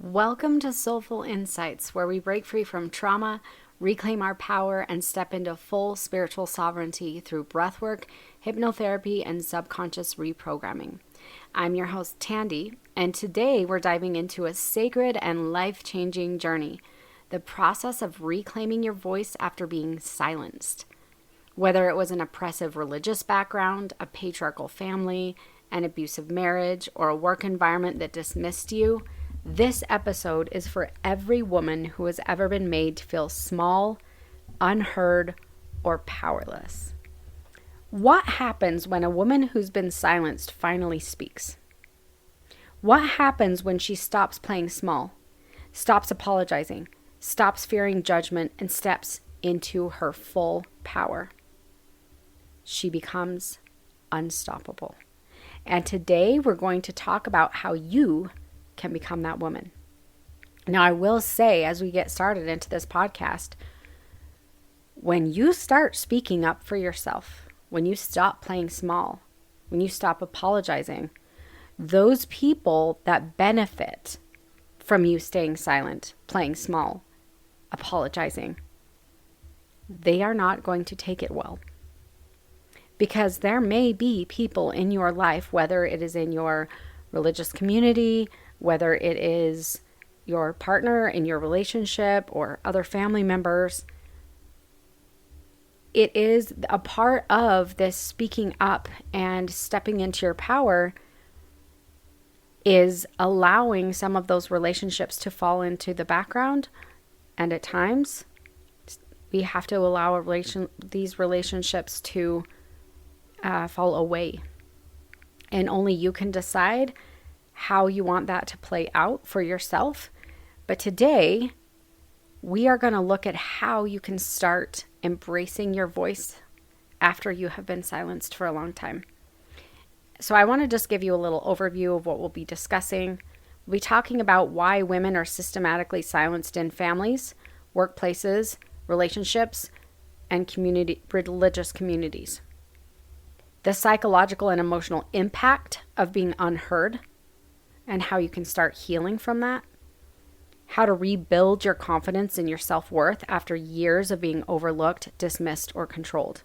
Welcome to Soulful Insights, where we break free from trauma, reclaim our power, and step into full spiritual sovereignty through breathwork, hypnotherapy, and subconscious reprogramming. I'm your host, Tandy, and today we're diving into a sacred and life-changing journey, the process of reclaiming your voice after being silenced. Whether it was an oppressive religious background, a patriarchal family, an abusive marriage, or a work environment that dismissed you, this episode is for every woman who has ever been made to feel small, unheard, or powerless. What happens when a woman who's been silenced finally speaks? What happens when she stops playing small, stops apologizing, stops fearing judgment, and steps into her full power? She becomes unstoppable. And today we're going to talk about how you can become that woman. Now, I will say, as we get started into this podcast, when you start speaking up for yourself, when you stop playing small, when you stop apologizing, those people that benefit from you staying silent, playing small, apologizing, they are not going to take it well. Because there may be people in your life, whether it is in your religious community, whether it is your partner in your relationship or other family members, it is a part of this speaking up and stepping into your power is allowing some of those relationships to fall into the background. And at times, we have to allow these relationships to fall away. And only you can decide how you want that to play out for yourself. But today, we are going to look at how you can start embracing your voice after you have been silenced for a long time. So I want to just give you a little overview of what we'll be discussing. We'll be talking about why women are systematically silenced in families, workplaces, relationships, and religious communities. The psychological and emotional impact of being unheard, and how you can start healing from that. How to rebuild your confidence in your self-worth after years of being overlooked, dismissed, or controlled.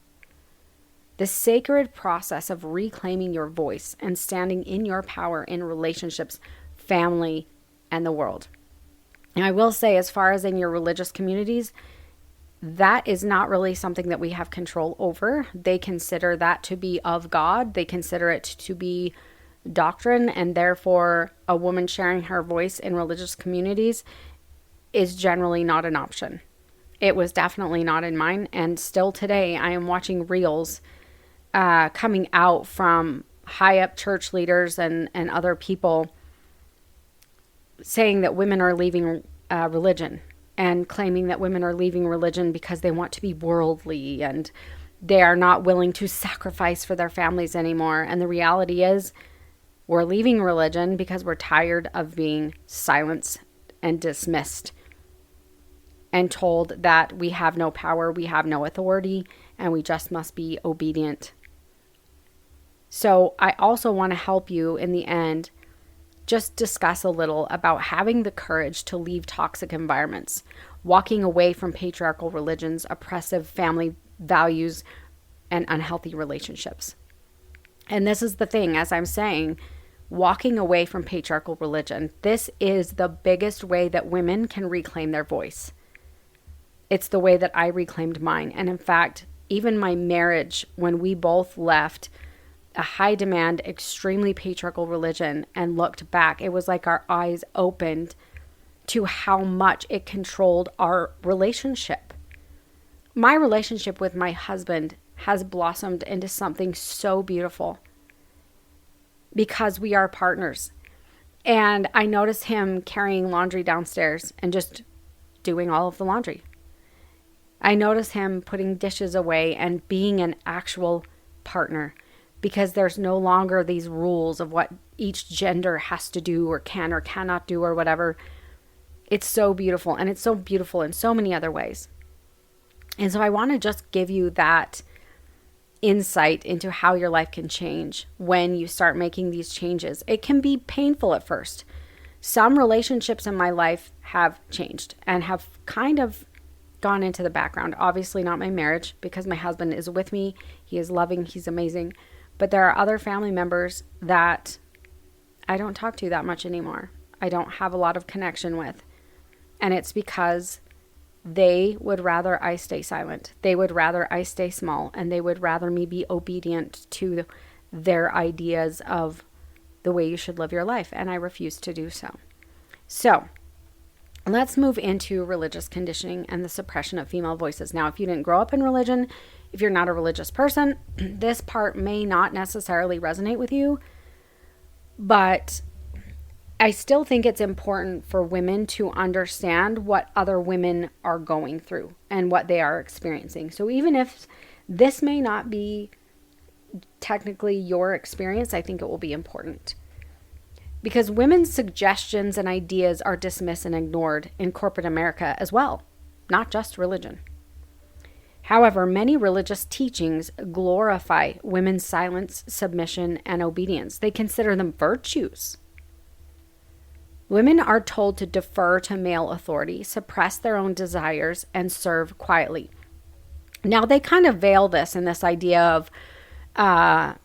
The sacred process of reclaiming your voice and standing in your power in relationships, family, and the world. And I will say, as far as in your religious communities, that is not really something that we have control over. They consider that to be of God. They consider it to be doctrine, and therefore a woman sharing her voice in religious communities is generally not an option. It was definitely not in mine, and still today I am watching reels coming out from high up church leaders and other people saying that women are leaving religion, and claiming that women are leaving religion because they want to be worldly and they are not willing to sacrifice for their families anymore. And the reality is, we're leaving religion because we're tired of being silenced and dismissed and told that we have no power, we have no authority, and we just must be obedient. So I also want to help you in the end just discuss a little about having the courage to leave toxic environments, walking away from patriarchal religions, oppressive family values, and unhealthy relationships. And this is the thing, as I'm saying, walking away from patriarchal religion. This is the biggest way that women can reclaim their voice. It's the way that I reclaimed mine. And in fact, even my marriage, when we both left a high demand, extremely patriarchal religion and looked back, it was like our eyes opened to how much it controlled our relationship. My relationship with my husband has blossomed into something so beautiful, because we are partners. And I notice him carrying laundry downstairs and just doing all of the laundry. I notice him putting dishes away and being an actual partner, because there's no longer these rules of what each gender has to do or can or cannot do or whatever. It's so beautiful, and it's so beautiful in so many other ways. And so I want to just give you that insight into how your life can change when you start making these changes. It can be painful at first. Some relationships in my life have changed and have kind of gone into the background. Obviously not my marriage, because my husband is with me. He is loving. He's amazing. But there are other family members that I don't talk to that much anymore. I don't have a lot of connection with. And it's because they would rather I stay silent. They would rather I stay small. And they would rather me be obedient to their ideas of the way you should live your life. And I refuse to do so. So let's move into religious conditioning and the suppression of female voices. Now, if you didn't grow up in religion, if you're not a religious person, this part may not necessarily resonate with you, but I still think it's important for women to understand what other women are going through and what they are experiencing. So even if this may not be technically your experience, I think it will be important. Because women's suggestions and ideas are dismissed and ignored in corporate America as well, not just religion. However, many religious teachings glorify women's silence, submission, and obedience. They consider them virtues. Women are told to defer to male authority, suppress their own desires, and serve quietly. Now, they kind of veil this in this idea of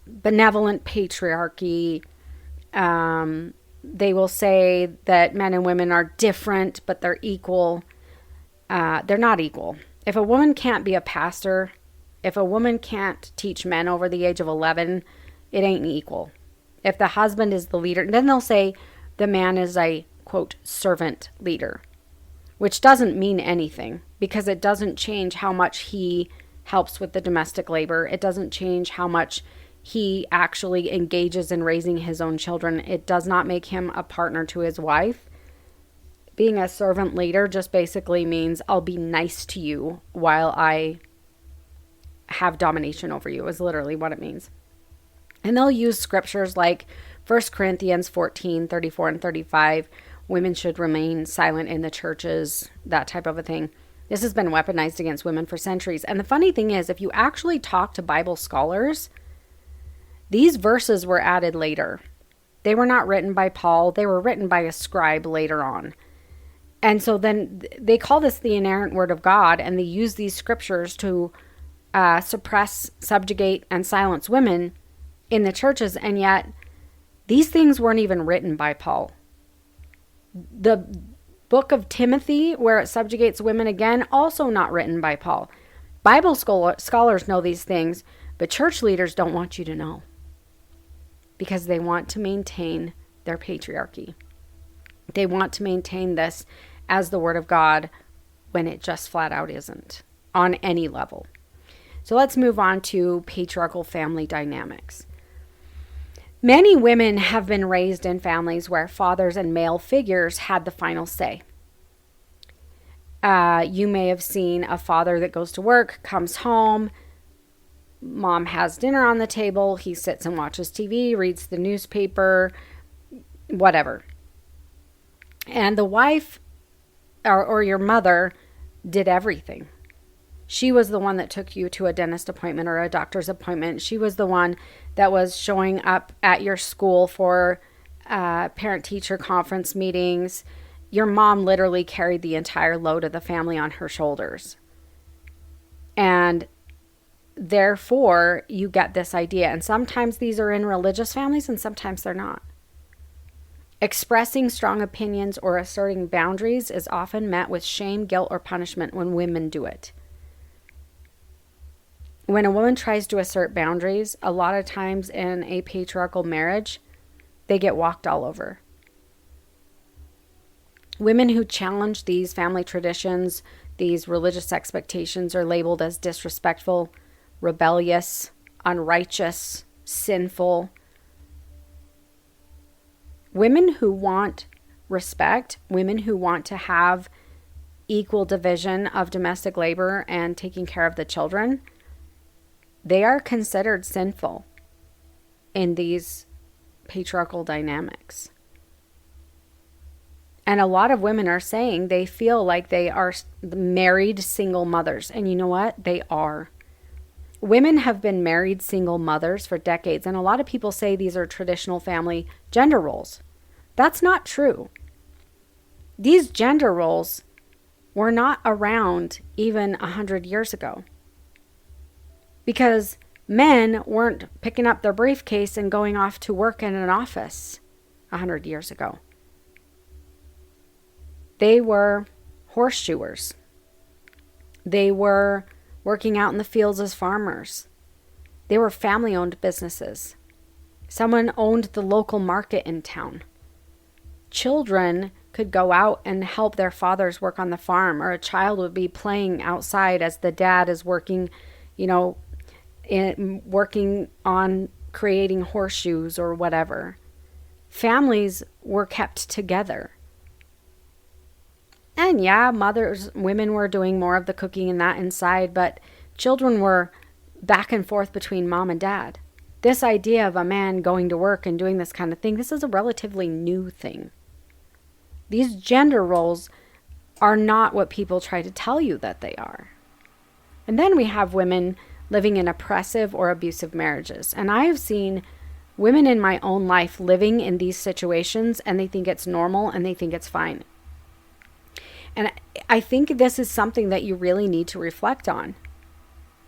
benevolent patriarchy. They will say that men and women are different, but they're equal. They're not equal. If a woman can't be a pastor, if a woman can't teach men over the age of 11, it ain't equal. If the husband is the leader, then they'll say the man is a, quote, servant leader, which doesn't mean anything because it doesn't change how much he helps with the domestic labor. It doesn't change how much he actually engages in raising his own children. It does not make him a partner to his wife. Being a servant leader just basically means I'll be nice to you while I have domination over you, is literally what it means. And they'll use scriptures like 1 Corinthians 14, 34 and 35. Women should remain silent in the churches, that type of a thing. This has been weaponized against women for centuries. And the funny thing is, if you actually talk to Bible scholars, these verses were added later. They were not written by Paul. They were written by a scribe later on. And so then they call this the inerrant word of God, and they use these scriptures to suppress, subjugate, and silence women in the churches. And yet these things weren't even written by Paul. The book of Timothy, where it subjugates women again, also not written by Paul. Bible scholars know these things, but church leaders don't want you to know because they want to maintain their patriarchy. They want to maintain this as the word of God when it just flat out isn't on any level. So let's move on to patriarchal family dynamics. Many women have been raised in families where fathers and male figures had the final say. You may have seen a father that goes to work, comes home, mom has dinner on the table, he sits and watches TV, reads the newspaper, whatever. And the wife or your mother did everything. She was the one that took you to a dentist appointment or a doctor's appointment. She was the one that was showing up at your school for parent-teacher conference meetings. Your mom literally carried the entire load of the family on her shoulders. And therefore, you get this idea. And sometimes these are in religious families and sometimes they're not. Expressing strong opinions or asserting boundaries is often met with shame, guilt, or punishment when women do it. When a woman tries to assert boundaries, a lot of times in a patriarchal marriage, they get walked all over. Women who challenge these family traditions, these religious expectations, are labeled as disrespectful, rebellious, unrighteous, sinful. Women who want respect, women who want to have equal division of domestic labor and taking care of the children, they are considered sinful in these patriarchal dynamics. And a lot of women are saying they feel like they are married single mothers. And you know what? They are. Women have been married single mothers for decades. And a lot of people say these are traditional family gender roles. That's not true. These gender roles were not around even 100 years ago, because men weren't picking up their briefcase and going off to work in an office 100 years ago. They were horseshoers. They were working out in the fields as farmers. They were family-owned businesses. Someone owned the local market in town. Children could go out and help their fathers work on the farm, or a child would be playing outside as the dad is working, working on creating horseshoes or whatever. Families were kept together. And yeah, women were doing more of the cooking and that inside, but children were back and forth between mom and dad. This idea of a man going to work and doing this kind of thing, this is a relatively new thing. These gender roles are not what people try to tell you that they are. And then we have women living in oppressive or abusive marriages. And I have seen women in my own life living in these situations, and they think it's normal and they think it's fine. And I think this is something that you really need to reflect on.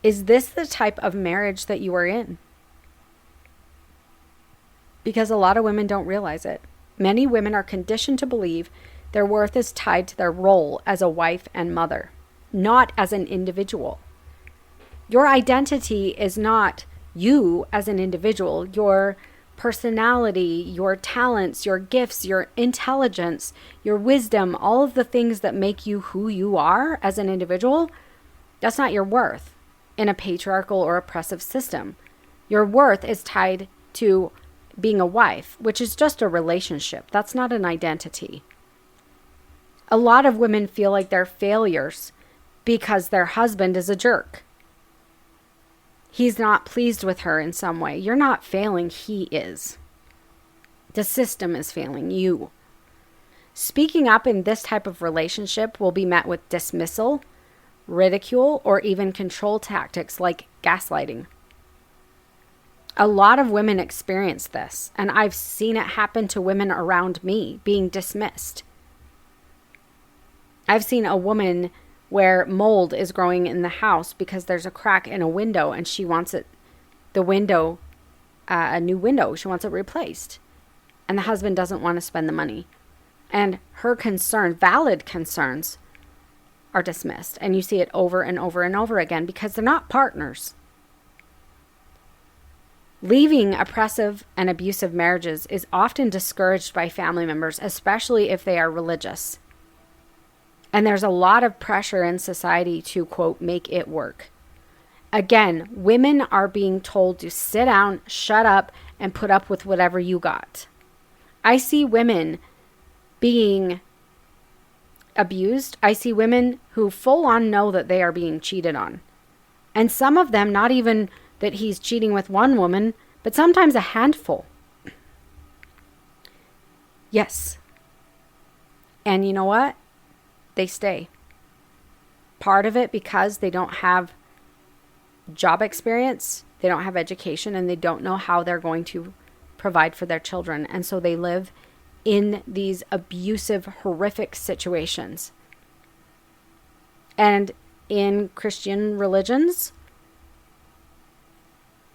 Is this the type of marriage that you are in? Because a lot of women don't realize it. Many women are conditioned to believe their worth is tied to their role as a wife and mother, not as an individual. Your identity is not you as an individual. Your personality, your talents, your gifts, your intelligence, your wisdom, all of the things that make you who you are as an individual, that's not your worth in a patriarchal or oppressive system. Your worth is tied to being a wife, which is just a relationship. That's not an identity. A lot of women feel like they're failures because their husband is a jerk. He's not pleased with her in some way. You're not failing, he is. The system is failing you. Speaking up in this type of relationship will be met with dismissal, ridicule, or even control tactics like gaslighting. A lot of women experience this, and I've seen it happen to women around me being dismissed. I've seen a woman where mold is growing in the house because there's a crack in a window and she wants a new window. She wants it replaced. And the husband doesn't want to spend the money. And her valid concerns, are dismissed. And you see it over and over and over again because they're not partners. Leaving oppressive and abusive marriages is often discouraged by family members, especially if they are religious. And there's a lot of pressure in society to, quote, make it work. Again, women are being told to sit down, shut up, and put up with whatever you got. I see women being abused. I see women who full on know that they are being cheated on. And some of them, not even that he's cheating with one woman, but sometimes a handful. Yes. And you know what? They stay. Part of it because they don't have job experience, they don't have education, and they don't know how they're going to provide for their children. And so they live in these abusive, horrific situations. And in Christian religions,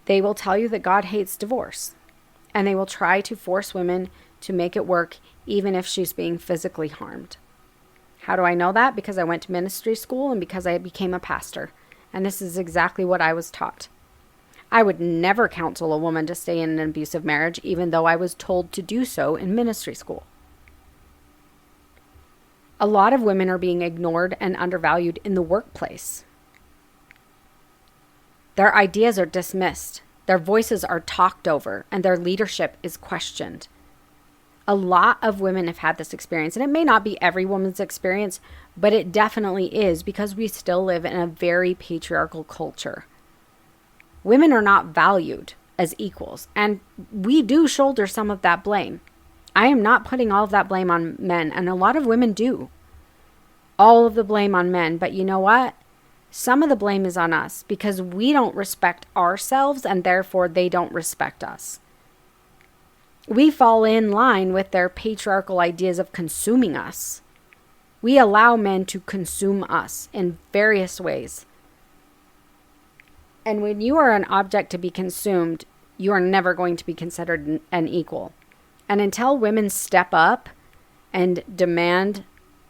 they will tell you that God hates divorce. And they will try to force women to make it work even if she's being physically harmed. How do I know that? Because I went to ministry school and because I became a pastor. And this is exactly what I was taught. I would never counsel a woman to stay in an abusive marriage, even though I was told to do so in ministry school. A lot of women are being ignored and undervalued in the workplace. Their ideas are dismissed, their voices are talked over, and their leadership is questioned. A lot of women have had this experience, and it may not be every woman's experience, but it definitely is because we still live in a very patriarchal culture. Women are not valued as equals, and we do shoulder some of that blame. I am not putting all of that blame on men, and a lot of women do. All of the blame on men, but you know what? Some of the blame is on us because we don't respect ourselves, and therefore they don't respect us. We fall in line with their patriarchal ideas of consuming us. We allow men to consume us in various ways. And when you are an object to be consumed, you are never going to be considered an equal. And until women step up and demand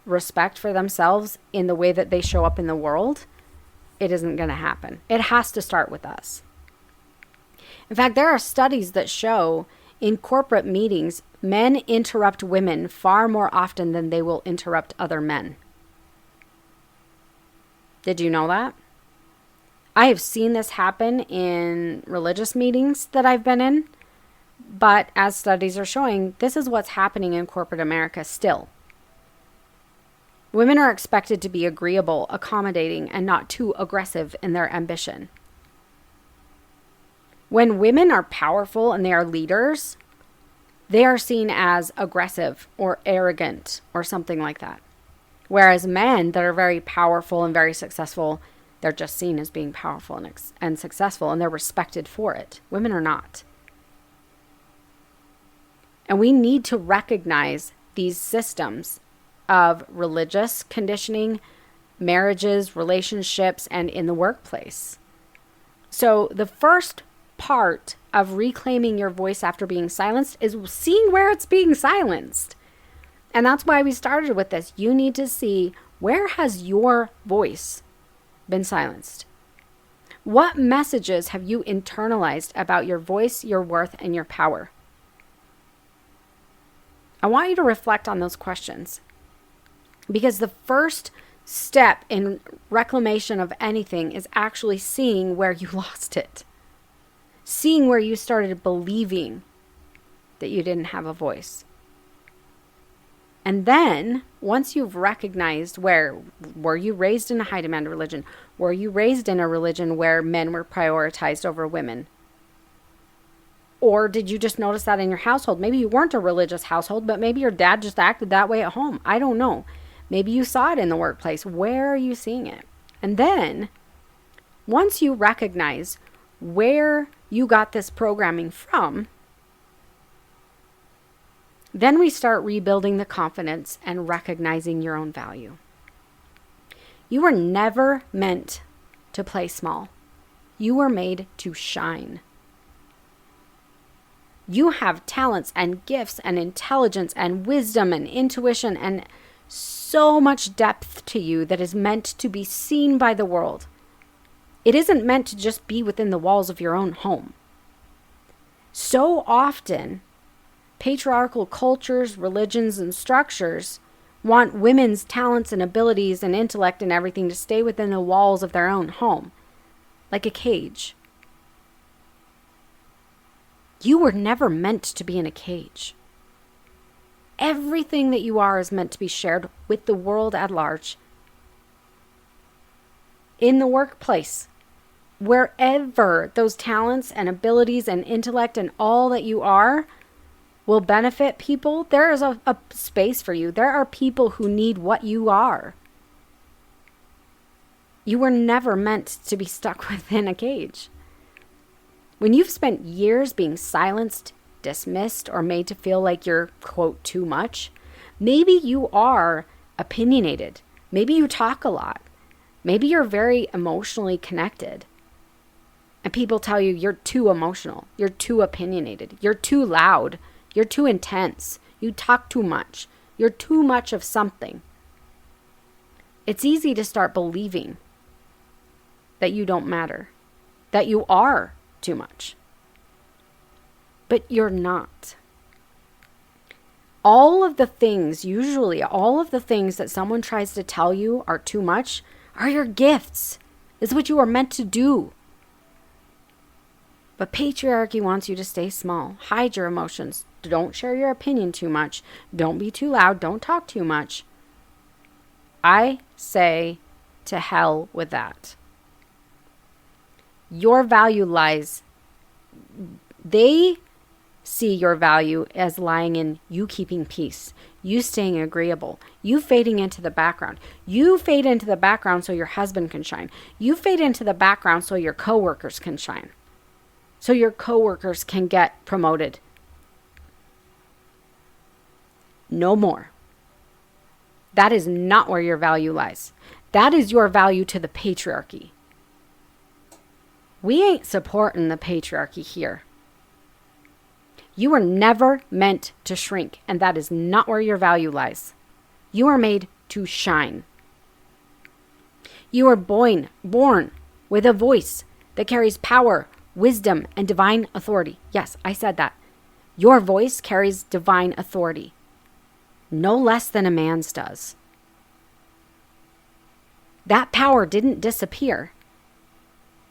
respect for themselves in the way that they show up in the world, it isn't going to happen. It has to start with us. In fact, there are studies that show in corporate meetings, men interrupt women far more often than they will interrupt other men. Did you know that? I have seen this happen in religious meetings that I've been in, but as studies are showing, this is what's happening in corporate America still. Women are expected to be agreeable, accommodating, and not too aggressive in their ambition. When women are powerful and they are leaders, they are seen as aggressive or arrogant or something like that. Whereas men that are very powerful and very successful, they're just seen as being powerful and successful, and they're respected for it. Women are not. And we need to recognize these systems of religious conditioning, marriages, relationships, and in the workplace. So the first part of reclaiming your voice after being silenced is seeing where it's being silenced. And that's why we started with this. You need to see, where has your voice been silenced? What messages have you internalized about your voice, your worth, and your power? I want you to reflect on those questions, because the first step in reclamation of anything is actually seeing where you lost it. Seeing where you started believing that you didn't have a voice. And then, once you've recognized were you raised in a high demand religion? Were you raised in a religion where men were prioritized over women? Or did you just notice that in your household? Maybe you weren't a religious household, but maybe your dad just acted that way at home. I don't know. Maybe you saw it in the workplace. Where are you seeing it? And then, once you recognize where you got this programming from, then we start rebuilding the confidence and recognizing your own value. You were never meant to play small. You were made to shine. You have talents and gifts and intelligence and wisdom and intuition and so much depth to you that is meant to be seen by the world. It isn't meant to just be within the walls of your own home. So often, patriarchal cultures, religions, and structures want women's talents and abilities and intellect and everything to stay within the walls of their own home, like a cage. You were never meant to be in a cage. Everything that you are is meant to be shared with the world at large. In the workplace, wherever those talents and abilities and intellect and all that you are will benefit people, there is a space for you. There are people who need what you are. You were never meant to be stuck within a cage. When you've spent years being silenced, dismissed, or made to feel like you're, quote, too much, maybe you are opinionated. Maybe you talk a lot. Maybe you're very emotionally connected. And people tell you you're too emotional. You're too opinionated. You're too loud. You're too intense. You talk too much. You're too much of something. It's easy to start believing that you don't matter, that you are too much. But you're not. Usually all of the things that someone tries to tell you are too much are your gifts. It's what you are meant to do. But patriarchy wants you to stay small. Hide your emotions. Don't share your opinion too much. Don't be too loud. Don't talk too much. I say to hell with that. Your value lies. They see your value as lying in you keeping peace, you staying agreeable, you fading into the background. You fade into the background so your husband can shine. You fade into the background so your coworkers can shine. So your coworkers can get promoted. No more. That is not where your value lies. That is your value to the patriarchy. We ain't supporting the patriarchy here. You were never meant to shrink, and that is not where your value lies. You are made to shine. You are born with a voice that carries power, wisdom, and divine authority. Yes, I said that. Your voice carries divine authority, no less than a man's does. That power didn't disappear.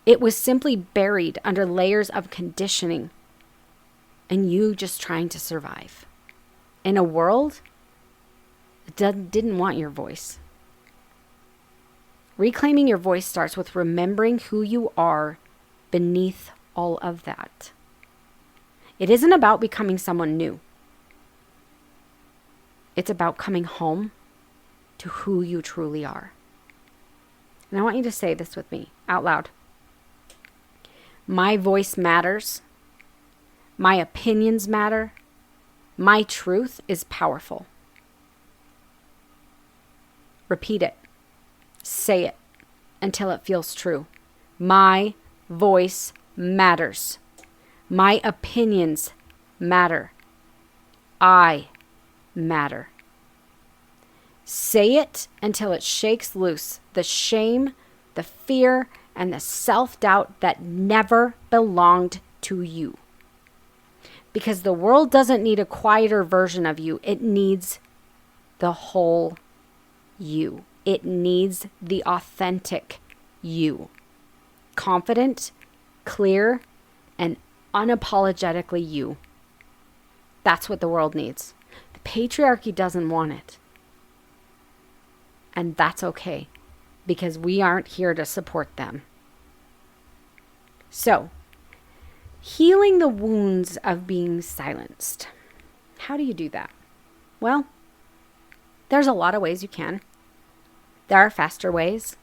It was simply buried under layers of conditioning and you just trying to survive in a world that didn't want your voice. Reclaiming your voice starts with remembering who you are beneath all of that. It isn't about becoming someone new. It's about coming home to who you truly are. And I want you to say this with me out loud. My voice matters. My opinions matter. My truth is powerful. Repeat it. Say it until it feels true. My voice matters. My opinions matter. I matter. Say it until it shakes loose the shame, the fear, and the self-doubt that never belonged to you. Because the world doesn't need a quieter version of you. It needs the whole you. It needs the authentic you. Confident, clear, and unapologetically you. That's what the world needs. The patriarchy doesn't want it. And that's okay, because we aren't here to support them. So, healing the wounds of being silenced. How do you do that? Well, there's a lot of ways you can. There are faster ways,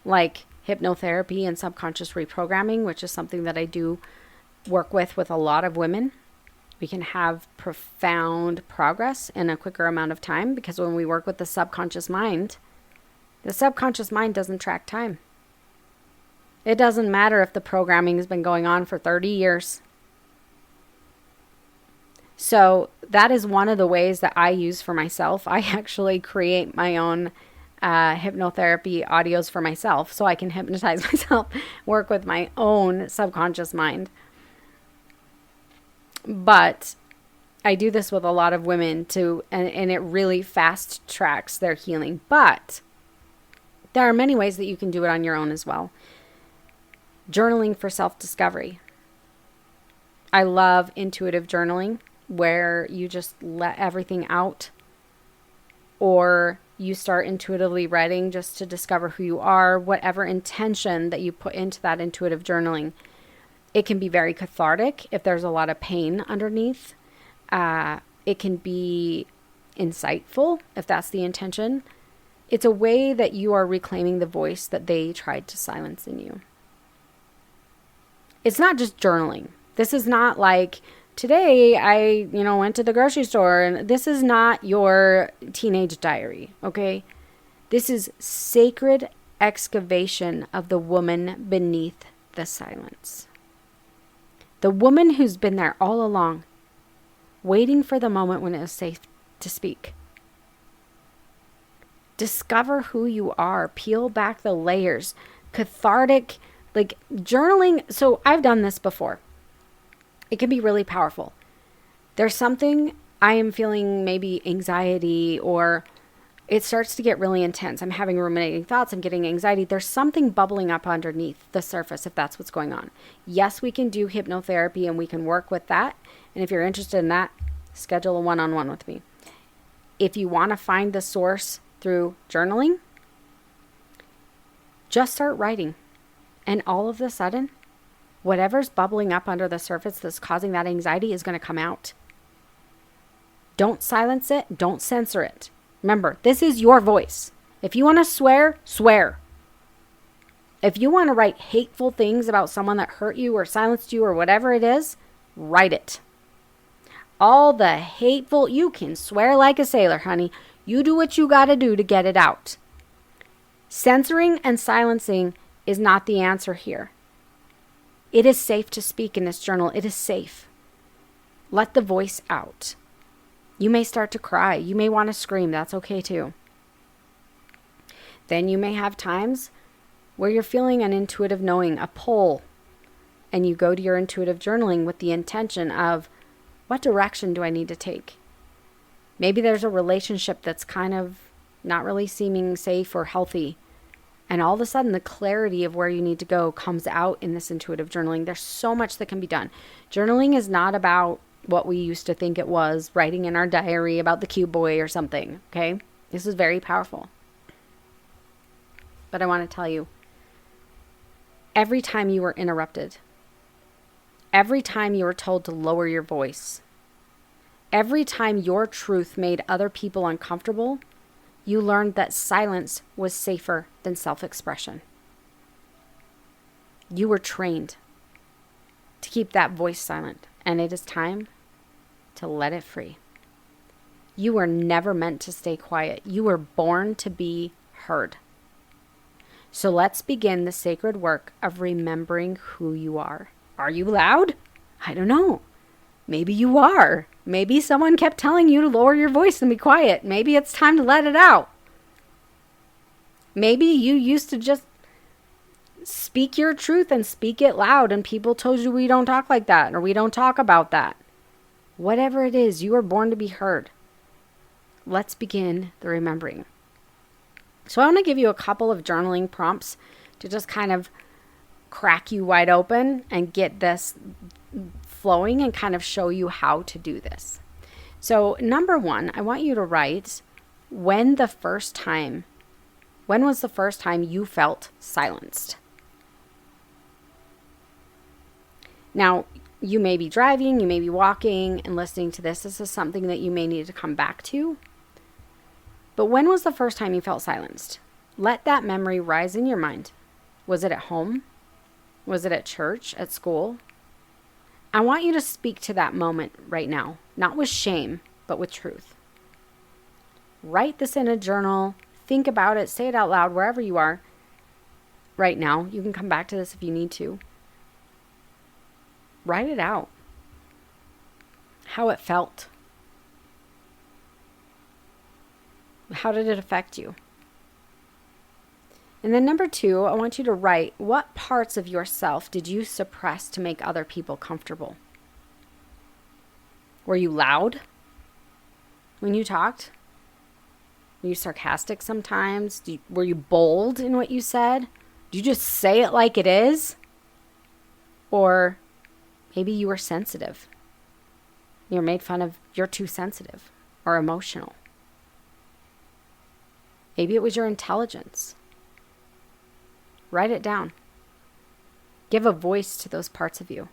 like hypnotherapy and subconscious reprogramming, which is something that I do work with a lot of women. We can have profound progress in a quicker amount of time because when we work with the subconscious mind doesn't track time. It doesn't matter if the programming has been going on for 30 years. So that is one of the ways that I use for myself. I actually create my own hypnotherapy audios for myself so I can hypnotize myself, work with my own subconscious mind. But I do this with a lot of women too, and it really fast tracks their healing. But there are many ways that you can do it on your own as well. Journaling for self-discovery. I love intuitive journaling where you just let everything out, or you start intuitively writing just to discover who you are, whatever intention that you put into that intuitive journaling. It can be very cathartic if there's a lot of pain underneath. It can be insightful if that's the intention. It's a way that you are reclaiming the voice that they tried to silence in you. It's not just journaling. This is not like, today I, went to the grocery store, and this is not your teenage diary, okay? This is sacred excavation of the woman beneath the silence. The woman who's been there all along, waiting for the moment when it was safe to speak. Discover who you are. Peel back the layers. Cathartic, like journaling. So I've done this before. It can be really powerful. There's something I am feeling, maybe anxiety, or it starts to get really intense. I'm having ruminating thoughts. I'm getting anxiety. There's something bubbling up underneath the surface if that's what's going on. Yes, we can do hypnotherapy and we can work with that. And if you're interested in that, schedule a one-on-one with me. If you want to find the source through journaling, just start writing. And all of a sudden, whatever's bubbling up under the surface that's causing that anxiety is going to come out. Don't silence it. Don't censor it. Remember, this is your voice. If you want to swear, swear. If you want to write hateful things about someone that hurt you or silenced you or whatever it is, write it. All the hateful, you can swear like a sailor, honey. You do what you got to do to get it out. Censoring and silencing is not the answer here. It is safe to speak in this journal. It is safe. Let the voice out. You may start to cry. You may want to scream. That's okay too. Then you may have times where you're feeling an intuitive knowing, a pull, and you go to your intuitive journaling with the intention of, what direction do I need to take? Maybe there's a relationship that's kind of not really seeming safe or healthy. And all of a sudden, the clarity of where you need to go comes out in this intuitive journaling. There's so much that can be done. Journaling is not about what we used to think it was, writing in our diary about the cute boy or something, okay? This is very powerful. But I want to tell you, every time you were interrupted, every time you were told to lower your voice, every time your truth made other people uncomfortable, you learned that silence was safer than self-expression. You were trained to keep that voice silent, and it is time to let it free. You were never meant to stay quiet. You were born to be heard. So let's begin the sacred work of remembering who you are. Are you loud? I don't know. Maybe you are. Maybe someone kept telling you to lower your voice and be quiet. Maybe it's time to let it out. Maybe you used to just speak your truth and speak it loud, and people told you we don't talk like that or we don't talk about that. Whatever it is, you were born to be heard. Let's begin the remembering. So I want to give you a couple of journaling prompts to just kind of crack you wide open and get this flowing and kind of show you how to do this. So number one, I want you to write when was the first time you felt silenced? Now, you may be driving, you may be walking and listening to this. This is something that you may need to come back to. But when was the first time you felt silenced? Let that memory rise in your mind. Was it at home? Was it at church, at school? I want you to speak to that moment right now, not with shame, but with truth. Write this in a journal. Think about it. Say it out loud wherever you are right now. You can come back to this if you need to. Write it out. How it felt. How did it affect you? And then number two, I want you to write, what parts of yourself did you suppress to make other people comfortable? Were you loud when you talked? Were you sarcastic sometimes? Were you bold in what you said? Did you just say it like it is? Or maybe you were sensitive. You're made fun of, you're too sensitive or emotional. Maybe it was your intelligence. Write it down. Give a voice to those parts of you.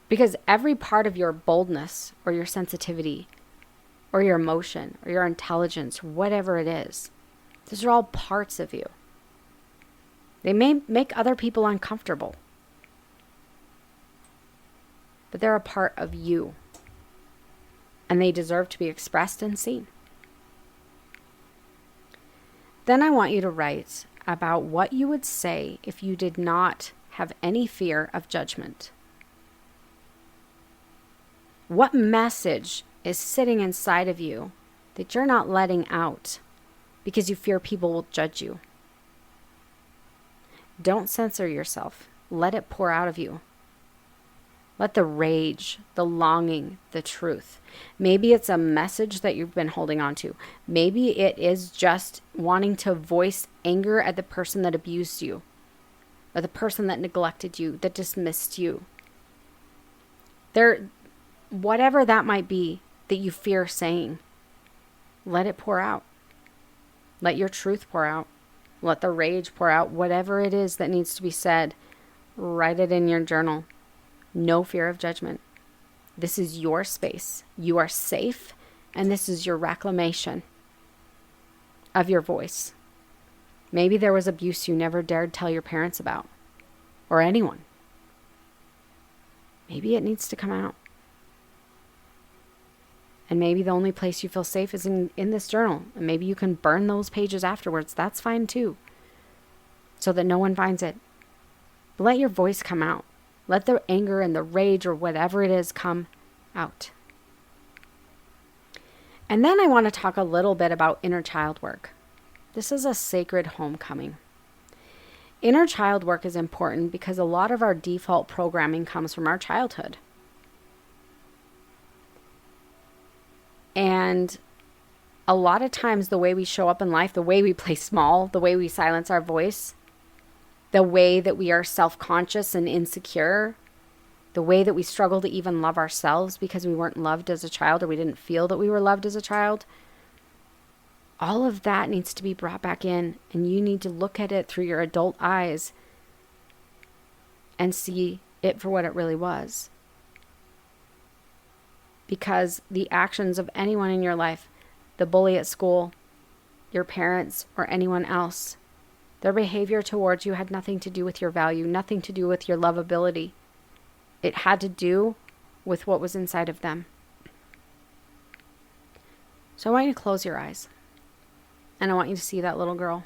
Because every part of your boldness or your sensitivity or your emotion or your intelligence, whatever it is, those are all parts of you. They may make other people uncomfortable, but they're a part of you, and they deserve to be expressed and seen. Then I want you to write about what you would say if you did not have any fear of judgment. What message is sitting inside of you that you're not letting out because you fear people will judge you? Don't censor yourself. Let it pour out of you. Let the rage, the longing, the truth. Maybe it's a message that you've been holding on to. Maybe it is just wanting to voice anger at the person that abused you, or the person that neglected you, that dismissed you. Whatever that might be that you fear saying, let it pour out. Let your truth pour out. Let the rage pour out. Whatever it is that needs to be said, write it in your journal. No fear of judgment. This is your space. You are safe, and this is your reclamation of your voice. Maybe there was abuse you never dared tell your parents about, or anyone. Maybe it needs to come out. And maybe the only place you feel safe is in this journal. And maybe you can burn those pages afterwards. That's fine too. So that no one finds it. But let your voice come out. Let the anger and the rage or whatever it is come out. And then I want to talk a little bit about inner child work. This is a sacred homecoming. Inner child work is important because a lot of our default programming comes from our childhood. And a lot of times the way we show up in life, the way we play small, the way we silence our voice, the way that we are self-conscious and insecure, the way that we struggle to even love ourselves because we weren't loved as a child or we didn't feel that we were loved as a child, all of that needs to be brought back in, and you need to look at it through your adult eyes and see it for what it really was. Because the actions of anyone in your life, the bully at school, your parents, or anyone else, their behavior towards you had nothing to do with your value, nothing to do with your lovability. It had to do with what was inside of them. So I want you to close your eyes. And I want you to see that little girl.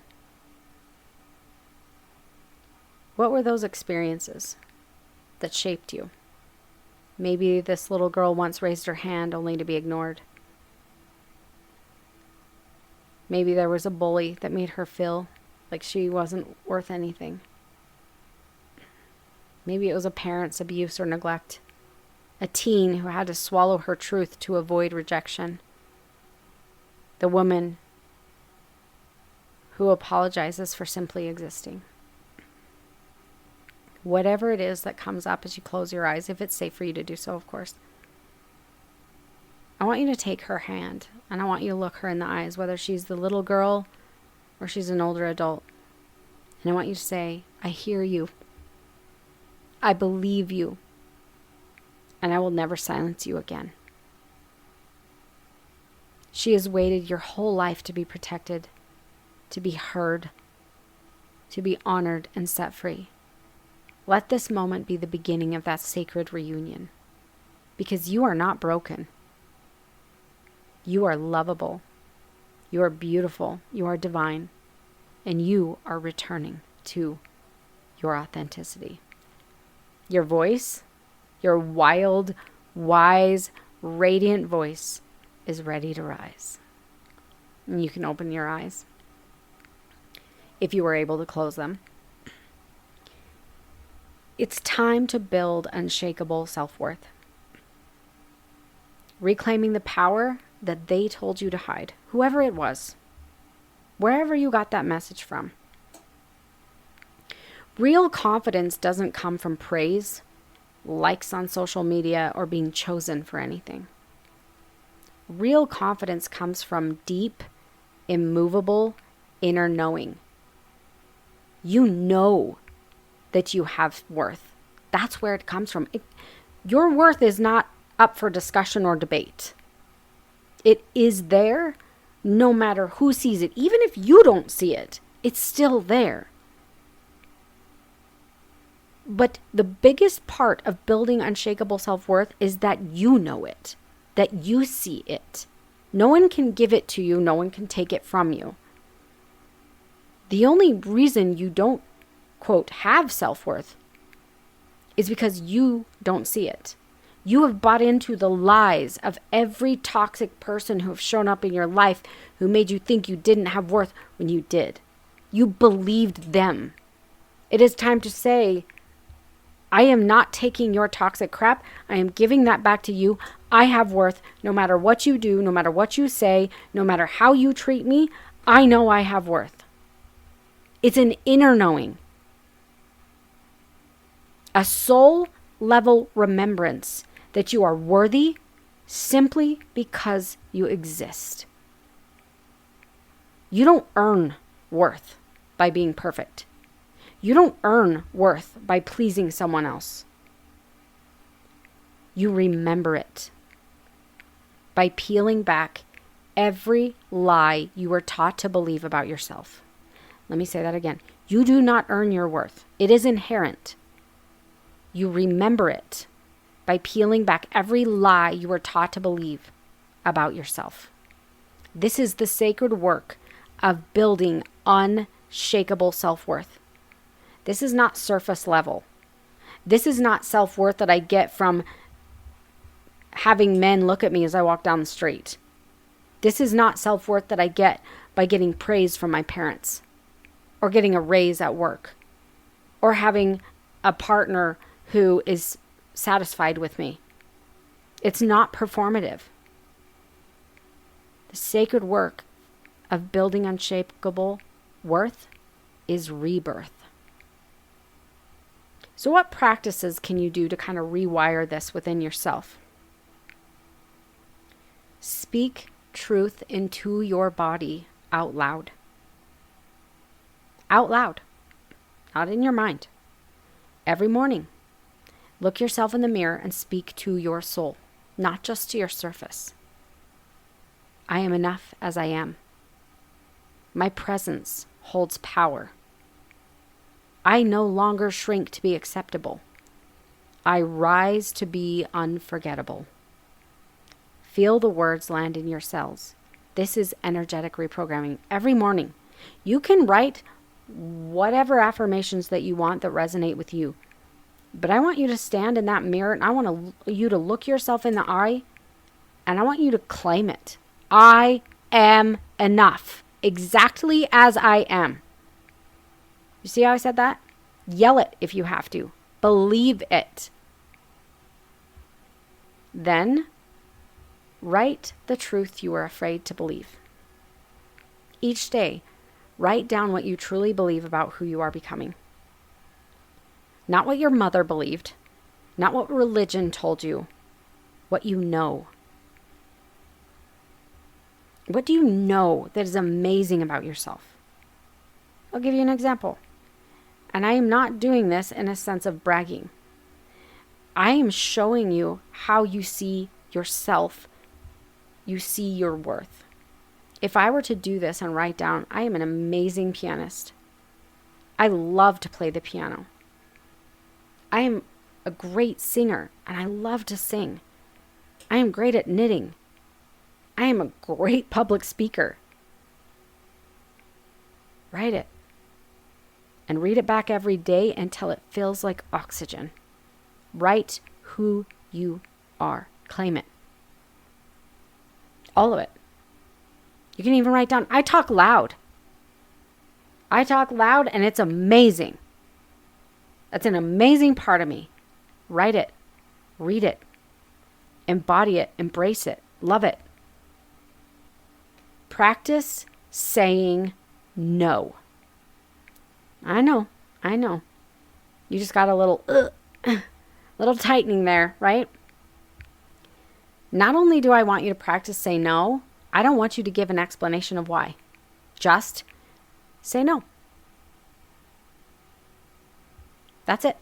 What were those experiences that shaped you? Maybe this little girl once raised her hand only to be ignored. Maybe there was a bully that made her feel like she wasn't worth anything. Maybe it was a parent's abuse or neglect. A teen who had to swallow her truth to avoid rejection. The woman who apologizes for simply existing. Whatever it is that comes up as you close your eyes, if it's safe for you to do so, of course. I want you to take her hand and I want you to look her in the eyes, whether she's the little girl or she's an older adult. And I want you to say, I hear you. I believe you. And I will never silence you again. She has waited your whole life to be protected, to be heard, to be honored and set free. Let this moment be the beginning of that sacred reunion, because you are not broken. You are lovable. You are beautiful. You are divine. And you are returning to your authenticity. Your voice, your wild, wise, radiant voice is ready to rise. And you can open your eyes if you were able to close them. It's time to build unshakable self-worth. Reclaiming the power that they told you to hide, whoever it was, wherever you got that message from. Real confidence doesn't come from praise, likes on social media, or being chosen for anything. Real confidence comes from deep, immovable, inner knowing. You know that you have worth. That's where it comes from. Your worth is not up for discussion or debate. It is there no matter who sees it. Even if you don't see it, it's still there. But the biggest part of building unshakable self-worth is that you know it, that you see it. No one can give it to you. No one can take it from you. The only reason you don't, quote, have self-worth is because you don't see it. You have bought into the lies of every toxic person who have shown up in your life who made you think you didn't have worth when you did. You believed them. It is time to say, I am not taking your toxic crap. I am giving that back to you. I have worth no matter what you do, no matter what you say, no matter how you treat me. I know I have worth. It's an inner knowing. A soul level remembrance that you are worthy simply because you exist. You don't earn worth by being perfect. You don't earn worth by pleasing someone else. You remember it by peeling back every lie you were taught to believe about yourself. Let me say that again. You do not earn your worth. It is inherent. You remember it by peeling back every lie you were taught to believe about yourself. This is the sacred work of building unshakable self-worth. This is not surface level. This is not self-worth that I get from having men look at me as I walk down the street. This is not self-worth that I get by getting praise from my parents, or getting a raise at work, or having a partner who is satisfied with me. It's not performative. The sacred work of building unshakable worth is rebirth. So what practices can you do to kind of rewire this within yourself? Speak truth into your body out loud. Out loud, not in your mind. Every morning, look yourself in the mirror and speak to your soul, not just to your surface. I am enough as I am. My presence holds power. I no longer shrink to be acceptable. I rise to be unforgettable. Feel the words land in your cells. This is energetic reprogramming. Every morning, you can write whatever affirmations that you want that resonate with you. But I want you to stand in that mirror, and I want you to look yourself in the eye, and I want you to claim it. I am enough, exactly as I am. You see how I said that? Yell it if you have to. Believe it. Then, write the truth you are afraid to believe. Each day, write down what you truly believe about who you are becoming. Not what your mother believed, not what religion told you, what you know. What do you know that is amazing about yourself? I'll give you an example. And I am not doing this in a sense of bragging. I am showing you how you see yourself. You see your worth. If I were to do this and write down, I am an amazing pianist. I love to play the piano. I am a great singer, and I love to sing. I am great at knitting. I am a great public speaker. Write it. And read it back every day until it feels like oxygen. Write who you are. Claim it. All of it. You can even write down, I talk loud. I talk loud and it's amazing. That's an amazing part of me. Write it. Read it. Embody it. Embrace it. Love it. Practice saying no. I know. You just got a little tightening there, right? Not only do I want you to practice say no, I don't want you to give an explanation of why. Just say no. That's it.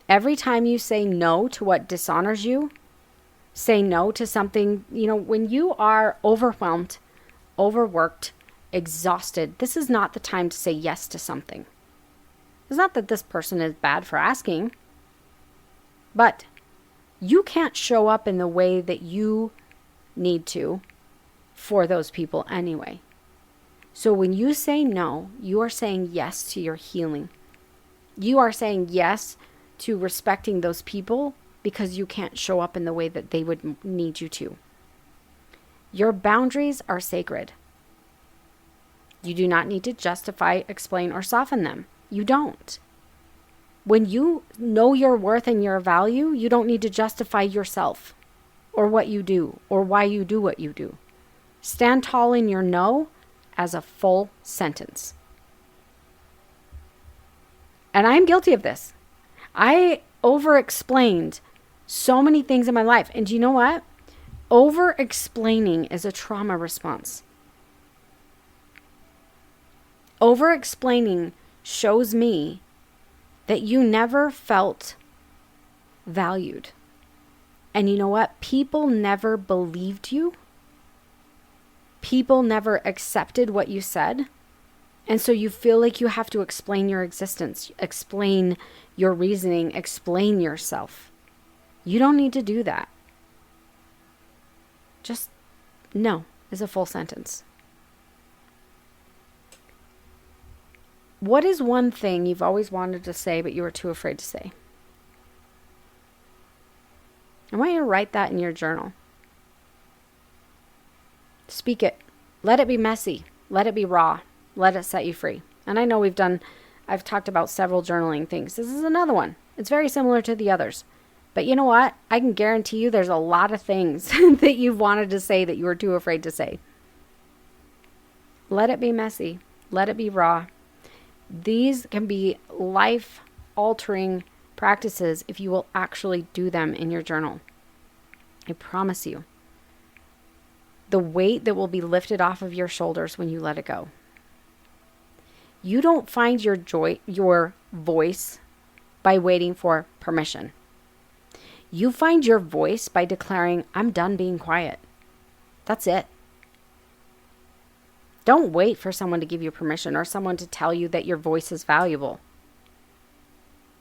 Every time you say no to what dishonors you, say no to something, when you are overwhelmed, overworked, exhausted, this is not the time to say yes to something. It's not that this person is bad for asking, but you can't show up in the way that you need to for those people anyway. So when you say no, you are saying yes to your healing. You are saying yes to respecting those people because you can't show up in the way that they would need you to. Your boundaries are sacred. You do not need to justify, explain, or soften them. You don't. When you know your worth and your value, you don't need to justify yourself or what you do or why you do what you do. Stand tall in your no as a full sentence. And I'm guilty of this. I over-explained so many things in my life. And do you know what? Over-explaining is a trauma response. Over-explaining shows me that you never felt valued. And you know what? People never believed you. People never accepted what you said. And so you feel like you have to explain your existence, explain your reasoning, explain yourself. You don't need to do that. Just No is a full sentence. What is one thing you've always wanted to say but you were too afraid to say? I want you to write that in your journal. Speak it. Let it be messy. Let it be raw. Let it set you free. And I know I've talked about several journaling things. This is another one. It's very similar to the others. But you know what? I can guarantee you there's a lot of things that you've wanted to say that you were too afraid to say. Let it be messy. Let it be raw. These can be life-altering practices if you will actually do them in your journal. I promise you. The weight that will be lifted off of your shoulders when you let it go. You don't find your voice by waiting for permission. You find your voice by declaring, I'm done being quiet. That's it. Don't wait for someone to give you permission or someone to tell you that your voice is valuable.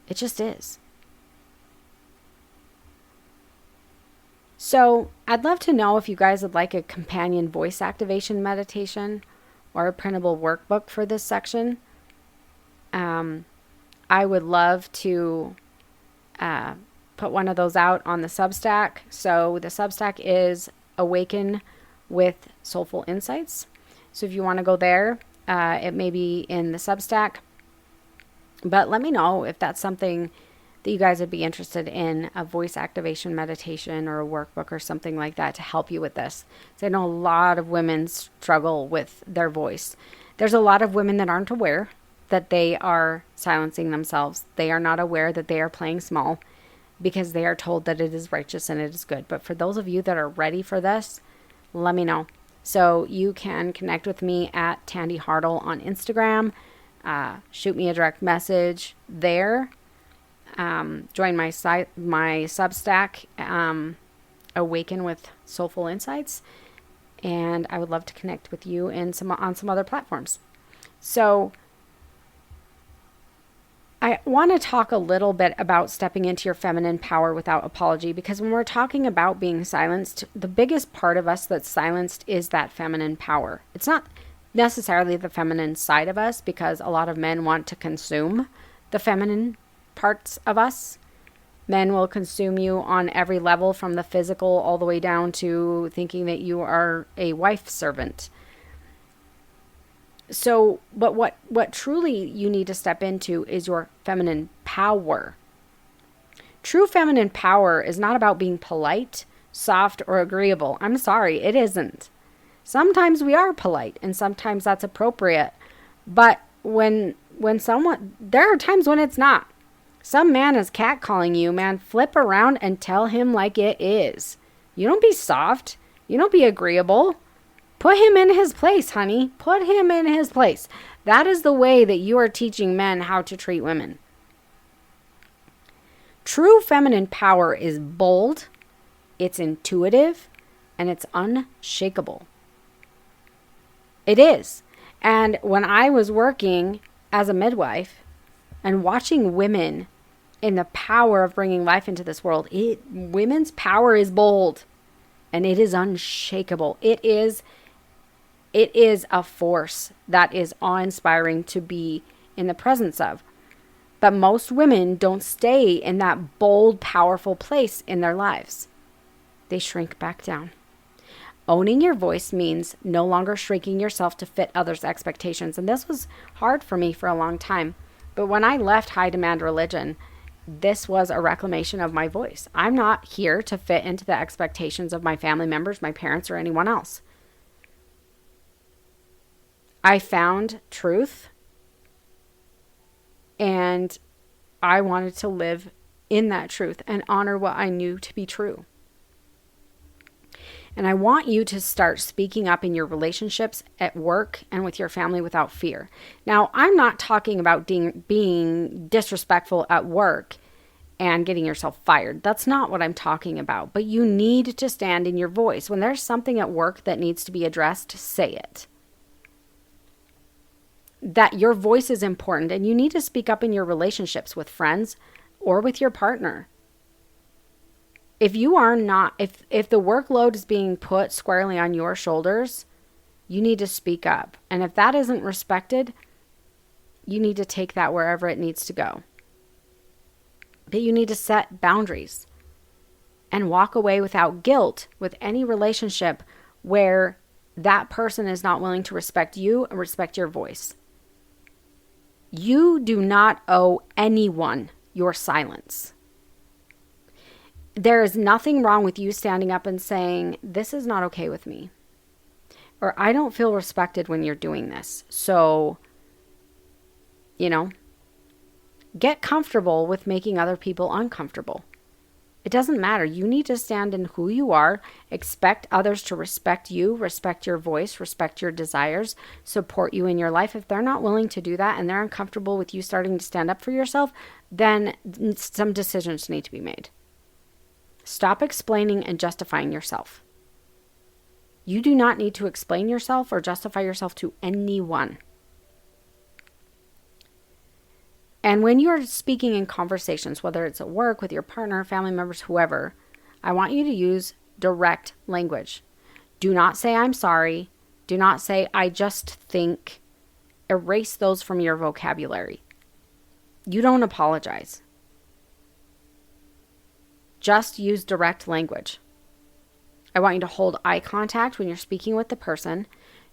It just is. So I'd love to know if you guys would like a companion voice activation meditation or a printable workbook for this section. I would love to put one of those out on the Substack. So the Substack is Awaken with Soulful Insights. So if you want to go there, it may be in the Substack. But let me know if that's something that you guys would be interested in, a voice activation meditation or a workbook or something like that to help you with this. So I know a lot of women struggle with their voice. There's a lot of women that aren't aware that they are silencing themselves. They are not aware that they are playing small because they are told that it is righteous and it is good. But for those of you that are ready for this, let me know. So you can connect with me at Tandy Hartle on Instagram. Shoot me a direct message there. Join my Substack, Awaken with Soulful Insights, and I would love to connect with you on some other platforms. So I want to talk a little bit about stepping into your feminine power without apology, because when we're talking about being silenced, the biggest part of us that's silenced is that feminine power. It's not necessarily the feminine side of us, because a lot of men want to consume the feminine parts of us. Men will consume you on every level, from the physical all the way down to thinking that you are a wife servant. So, but what truly you need to step into is your feminine power. True feminine power is not about being polite, soft, or agreeable. I'm sorry, it isn't. Sometimes we are polite and sometimes that's appropriate. But there are times when it's not. Some man is catcalling you, man, flip around and tell him like it is. You don't be soft. You don't be agreeable. Put him in his place, honey. Put him in his place. That is the way that you are teaching men how to treat women. True feminine power is bold, it's intuitive, and it's unshakable. It is. And when I was working as a midwife and watching women in the power of bringing life into this world, women's power is bold and it is unshakable. It is a force that is awe-inspiring to be in the presence of. But most women don't stay in that bold, powerful place in their lives. They shrink back down. Owning your voice means no longer shrinking yourself to fit others' expectations. And this was hard for me for a long time. But when I left high demand religion, this was a reclamation of my voice. I'm not here to fit into the expectations of my family members, my parents, or anyone else. I found truth, and I wanted to live in that truth and honor what I knew to be true. And I want you to start speaking up in your relationships, at work, and with your family without fear. Now, I'm not talking about being disrespectful at work and getting yourself fired. That's not what I'm talking about. But you need to stand in your voice. When there's something at work that needs to be addressed, say it. That your voice is important, and you need to speak up in your relationships with friends or with your partner. If you are not, if the workload is being put squarely on your shoulders, you need to speak up. And if that isn't respected, you need to take that wherever it needs to go. But you need to set boundaries and walk away without guilt with any relationship where that person is not willing to respect you and respect your voice. You do not owe anyone your silence. There is nothing wrong with you standing up and saying, this is not okay with me. Or I don't feel respected when you're doing this. So, get comfortable with making other people uncomfortable. It doesn't matter. You need to stand in who you are, expect others to respect you, respect your voice, respect your desires, support you in your life. If they're not willing to do that and they're uncomfortable with you starting to stand up for yourself, then some decisions need to be made. Stop explaining and justifying yourself. You do not need to explain yourself or justify yourself to anyone. And when you're speaking in conversations, whether it's at work, with your partner, family members, whoever, I want you to use direct language. Do not say, I'm sorry. Do not say, I just think. Erase those from your vocabulary. You don't apologize. Just use direct language. I want you to hold eye contact when you're speaking with the person.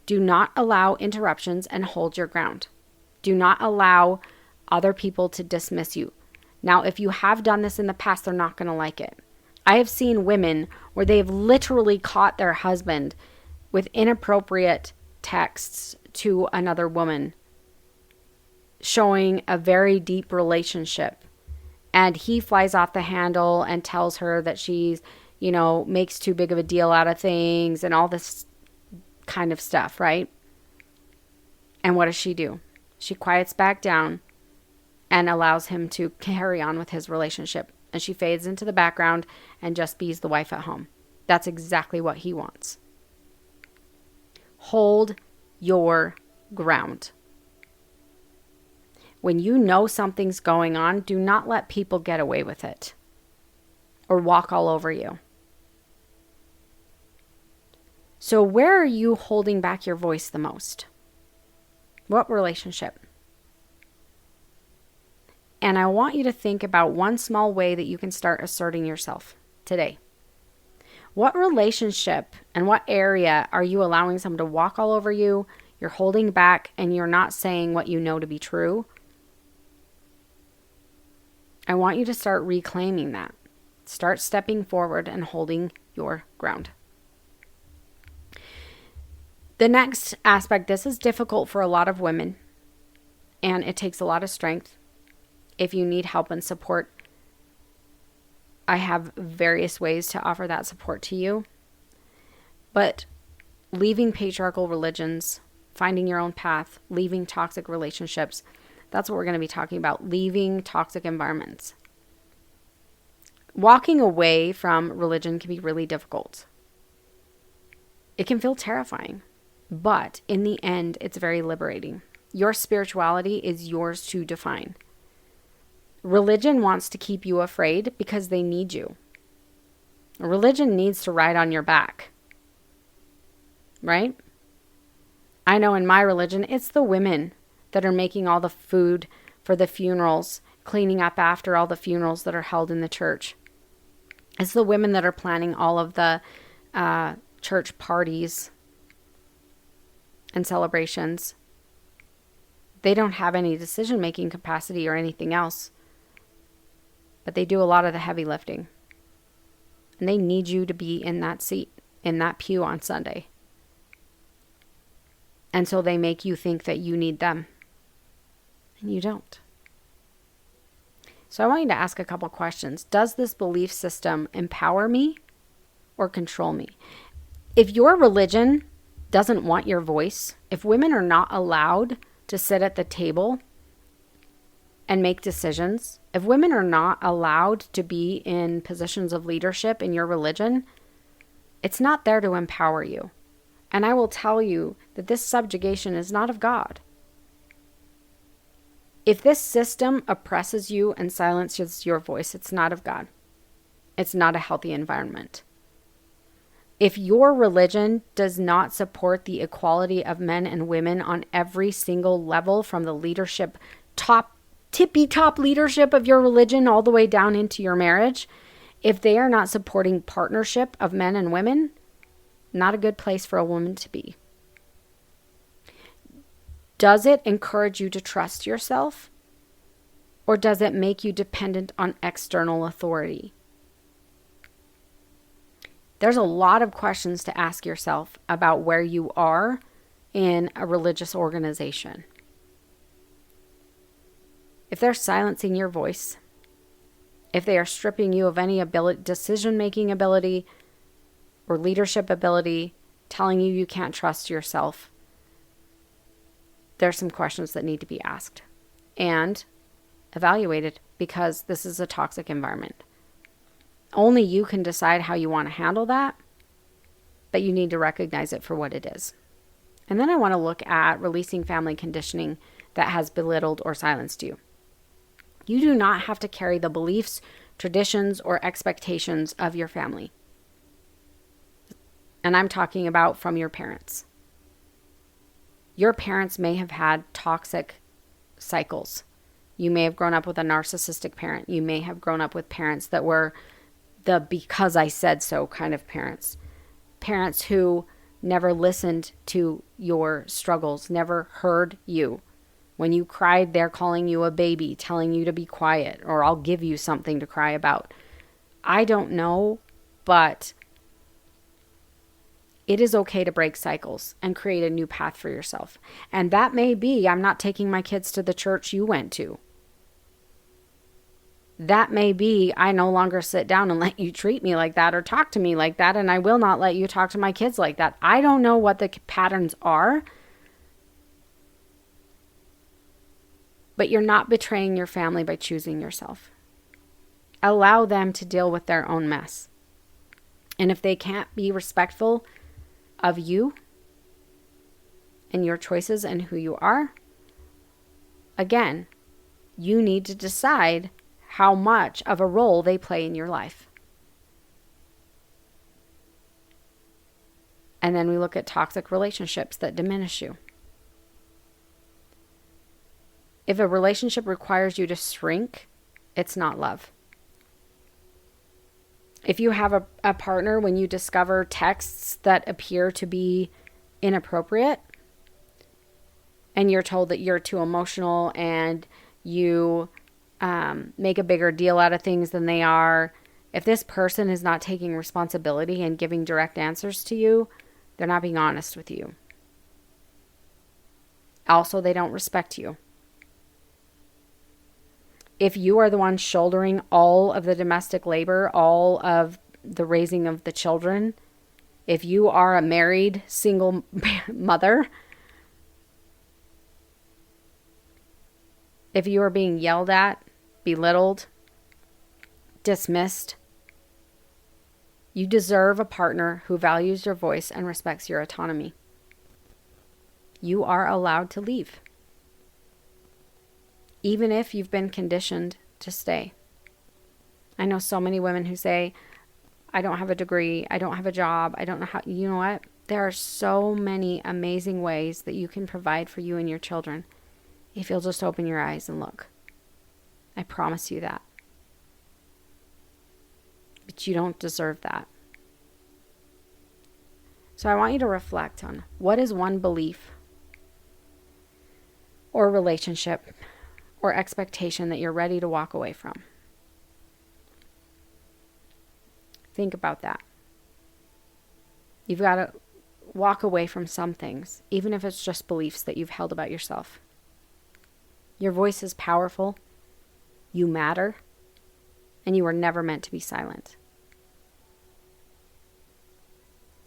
Do not allow interruptions and hold your ground. Do not allow other people to dismiss you. Now, if you have done this in the past, they're not going to like it. I have seen women where they've literally caught their husband with inappropriate texts to another woman, showing a very deep relationship. And he flies off the handle and tells her that she's, makes too big of a deal out of things and all this kind of stuff, right? And what does she do? She quiets back down and allows him to carry on with his relationship. And she fades into the background and just bees the wife at home. That's exactly what he wants. Hold your ground. When you know something's going on, do not let people get away with it or walk all over you. So where are you holding back your voice the most? What relationship? And I want you to think about one small way that you can start asserting yourself today. What relationship and what area are you allowing someone to walk all over you? You're holding back and you're not saying what you know to be true. I want you to start reclaiming that. Start stepping forward and holding your ground. The next aspect, this is difficult for a lot of women, and it takes a lot of strength. If you need help and support, I have various ways to offer that support to you. But leaving patriarchal religions, finding your own path, leaving toxic relationships, that's what we're going to be talking about, leaving toxic environments. Walking away from religion can be really difficult. It can feel terrifying, but in the end, it's very liberating. Your spirituality is yours to define. Religion wants to keep you afraid because they need you. Religion needs to ride on your back, right? I know in my religion, it's the women that are making all the food for the funerals, cleaning up after all the funerals that are held in the church. It's the women that are planning all of the church parties and celebrations. They don't have any decision-making capacity or anything else, but they do a lot of the heavy lifting. And they need you to be in that seat, in that pew on Sunday. And so they make you think that you need them. And you don't. So I want you to ask a couple questions. Does this belief system empower me or control me? If your religion doesn't want your voice, if women are not allowed to sit at the table and make decisions, if women are not allowed to be in positions of leadership in your religion, it's not there to empower you. And I will tell you that this subjugation is not of God. If this system oppresses you and silences your voice, it's not of God. It's not a healthy environment. If your religion does not support the equality of men and women on every single level, from the leadership, tippy top leadership of your religion all the way down into your marriage, if they are not supporting partnership of men and women, not a good place for a woman to be. Does it encourage you to trust yourself? Or does it make you dependent on external authority? There's a lot of questions to ask yourself about where you are in a religious organization. If they're silencing your voice, if they are stripping you of any decision-making ability or leadership ability, telling you can't trust yourself, there's some questions that need to be asked and evaluated, because this is a toxic environment. Only you can decide how you want to handle that, but you need to recognize it for what it is. And then I want to look at releasing family conditioning that has belittled or silenced you. You do not have to carry the beliefs, traditions, or expectations of your family. And I'm talking about from your parents. Your parents may have had toxic cycles. You may have grown up with a narcissistic parent. You may have grown up with parents that were the because I said so kind of parents. Parents who never listened to your struggles, never heard you. When you cried, they're calling you a baby, telling you to be quiet, or I'll give you something to cry about. I don't know, but it is okay to break cycles and create a new path for yourself. And that may be, I'm not taking my kids to the church you went to. That may be, I no longer sit down and let you treat me like that or talk to me like that, and I will not let you talk to my kids like that. I don't know what the patterns are, but you're not betraying your family by choosing yourself. Allow them to deal with their own mess. And if they can't be respectful of you and your choices and who you are, again, you need to decide how much of a role they play in your life. And then we look at toxic relationships that diminish you. If a relationship requires you to shrink, it's not love. If you have a partner, when you discover texts that appear to be inappropriate, and you're told that you're too emotional and you make a bigger deal out of things than they are, if this person is not taking responsibility and giving direct answers to you, they're not being honest with you. Also, they don't respect you. If you are the one shouldering all of the domestic labor, all of the raising of the children, if you are a married single mother, if you are being yelled at, belittled, dismissed, you deserve a partner who values your voice and respects your autonomy. You are allowed to leave, even if you've been conditioned to stay. I know so many women who say, I don't have a degree, I don't have a job, I don't know how. You know what? There are so many amazing ways that you can provide for you and your children if you'll just open your eyes and look. I promise you that. But you don't deserve that. So I want you to reflect on, what is one belief or relationship or expectation that you're ready to walk away from? Think about that. You've got to walk away from some things, even if it's just beliefs that you've held about yourself. Your voice is powerful. You matter. And you were never meant to be silent.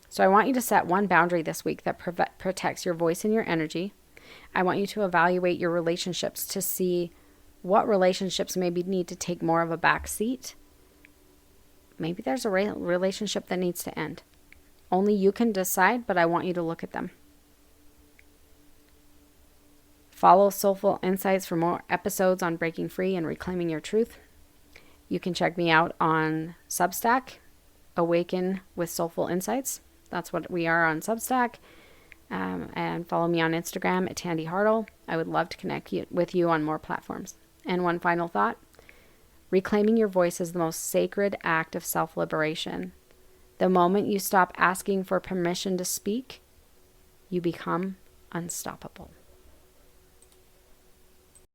So I want you to set one boundary this week that protects your voice and your energy. I want you to evaluate your relationships to see what relationships maybe need to take more of a back seat. Maybe there's a relationship that needs to end. Only you can decide, but I want you to look at them. Follow Soulful Insights for more episodes on breaking free and reclaiming your truth. You can check me out on Substack, Awaken with Soulful Insights. That's what we are on Substack. And follow me on Instagram at Tandy Hartle. I would love to connect with you on more platforms. And one final thought. Reclaiming your voice is the most sacred act of self-liberation. The moment you stop asking for permission to speak, you become unstoppable.